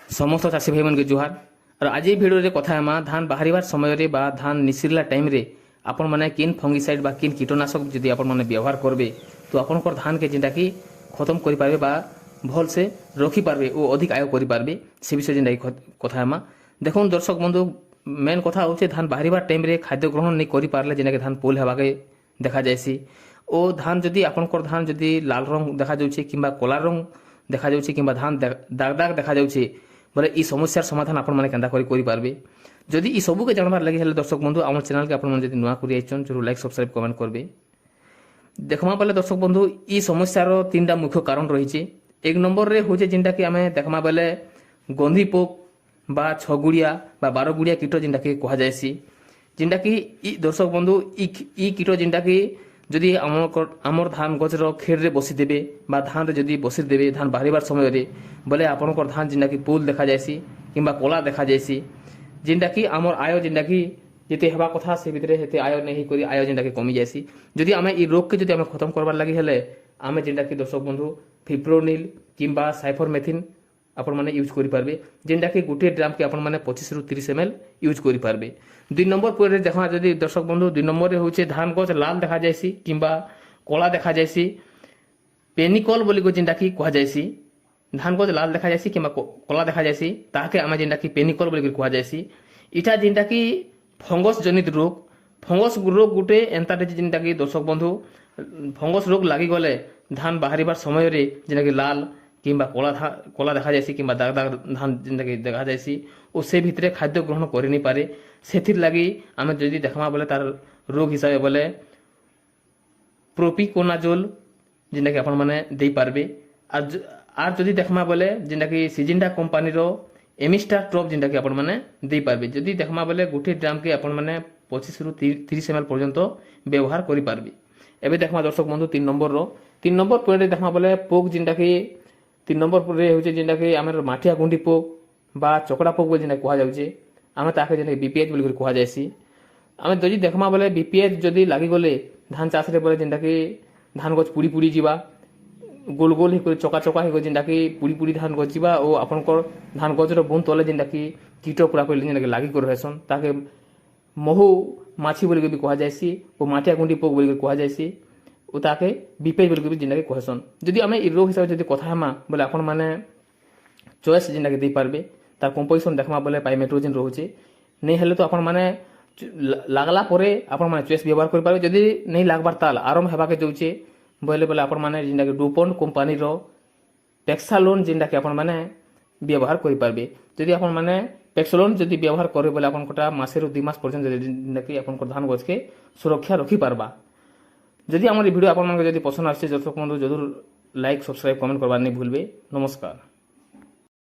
समस्त चाषी भाई मन के जुहार। और आज भिडियो कथा हेमा धान बाहर समय बा धान निशिरला टाइम रे आपण माने किन फंगिसाइड बा किन कीटनाशक जदि आपण माने व्यवहार करबे तो आपनकर धान के जेंटा कि खत्म करि पारबे बा भल से रखी पारबे ओ अधिक आय करि पारबे से विषय जेंटा कथा हेमा। देखुन दर्शक बंधु मेन कथा होचे धान बाहर टाइम रे खाद्य ग्रहण नहीं करि पारले जेना कि धान पोल हेबाके देखा जायसी। ओ धान जदि आपनकर धान जदि लाल रंग देखा जाउछे किंबा कला रंग देखा जाउछे किंबा धान दाग दाग देखा जाउछे बोले ई समस्यार समाधान आपण माने केंदा करि पारबे। जदि ई सबु के जानबार लगे हेले दर्शक बंधु आम चैनल के आपण माने जदि नुआ करि आइछन जरूर लाइक सब्सक्राइब कमेंट करबे। देखमा पले दर्शक बंधु ई समस्यार तीनटा मुख्य कारण रहिছে। एक नंबर रे होजे जिंदा कि आमे देखमा बेले गंधी पोक बा छगुड़िया बा बारगुड़िया कीट जिंदा कि कहा जायसी। जिंदा कि ई दर्शक बंधु ई कीट जिंदा कि जदि आमर धान गछर खेर रे बसी देबे बा धान रे जदि बसी देबे धान बाहरिबार समय रे बोले आपनकर धान जिंदा कि पोल देखा जायसी किंबा कोला देखा जायसी। जिंदा कि आमर आय जिंदा कि जेते हेबा कथा से भितरे हेते आय नहीं करी आय जिंदा कि कमी जायसी। जदि आमे ई रोग के जदि आमे खत्म करबार लागि हेले आमे जिंदा कि दर्शक बंधु फिप्रोनिल किंबा साइफरमेथिन आपण माने यूज करि पारबे जेंटा कि गोटे ड्राम के आपण माने 25 रु 30 ml यूज करि पारबे। दुई नंबर पर देखा जदि दर्शक बंधु दुई नंबर रे होचे धान गछ लाल देखा जायसी किंबा कोला देखा जायसी पेनिकल बोली को जेंटा कि कहा जायसी। धान गछ लाल देखा जायसी किंबा कोला देखा जायसी ताके आमे जेंटा कि पेनिकल बोली को कहा जायसी। इटा जेंटा कि फंगस जनित रोग फंगस रोग गोटे एंता जेंटा कि दर्शक बंधु फंगस रोग लागि गले धान बाहरिबार समय रे जेंटा कि लाल किंबा कोला देखा जायसी किंबा दाग दाग धान जिंदा कि देखा जायसी और से भितरे खाद्य ग्रहण करि नहीं पारे। सेथिर लागि आमे जदि देखमा बोले तार रोग हिसाब बोले प्रोपिकोनाजोल जिंदा कि आपण माने देई पारबे। आर जदि देखमा बोले जिंदा कि सिजिंडा कंपनी रो एमिस्टार ट्रप जिंदा कि आपण माने देई पारबे। जदि देखमा बोले गोटे ड्राम के आपण माने 25 रु 30 ml पर्यंत व्यवहार करि पारबे। एबे देखमा दर्शक बंधु 3 नंबर पॉइंट देखमा बोले पोक जिंदा कि 3 नंबर पर होचे जेंटा कि आमर माठिया गुंडी पोक बा चकड़ा पोक बोल जेंटा कहा जाउचे आमे ताके जेंटा बीपीएच बोल कहा जायसी। आमे जदि देखमा बोले बीपीएच जदि लागि गले धान चाष रे बोले जेंटा कि धान गछ पुड़ी पुड़ी जीवा गोल गोल ही चका चका ही जेंटा कि पुड़ी पुड़ी धान गछ जीवा ओ आपनकर धान गछ रो बुन तले जेंटा कि कीट पूरा कोइ जेंटा कि लागि कर रहसन ताके महू माछी बोल के भी कहा जायसी ओ माठिया गुंडी पोक बोल के कहा जायसी ओ ताके बीपीएच बोल के भी जेंटा कि कहसन। जदि आमे ई रोग हिसाब जदि कथा हेमा बोले आपण माने चॉइस जेंटा कि दे पारबे तार कंपोजिशन देखमा बोले पाइमेट्रोजिन रहउचे नहीं हेले तो आपण माने लागला परे आपण माने चॉइस व्यवहार कर पारबे। जदि नहीं लागबार ताल आराम हेबा के जोचे बोले आपण माने जेंटा कि डुपॉन्ट कंपनी रो पेक्सालोन जेंटा कि आपण माने व्यवहार कर पारबे। जदि आपण माने पेक्सालोन जदि व्यवहार करे बोले आपण कोटा मासे रो 2 मास पर्यंत जेंटा कि आपण को धान गछ के सुरक्षा रखी पारबा। जदि आमर वीडियो आपण मन जदि पसंद आछे दर्शक बंधु जरूर लाइक सब्सक्राइब कमेंट करबार नहीं भूलबे। नमस्कार।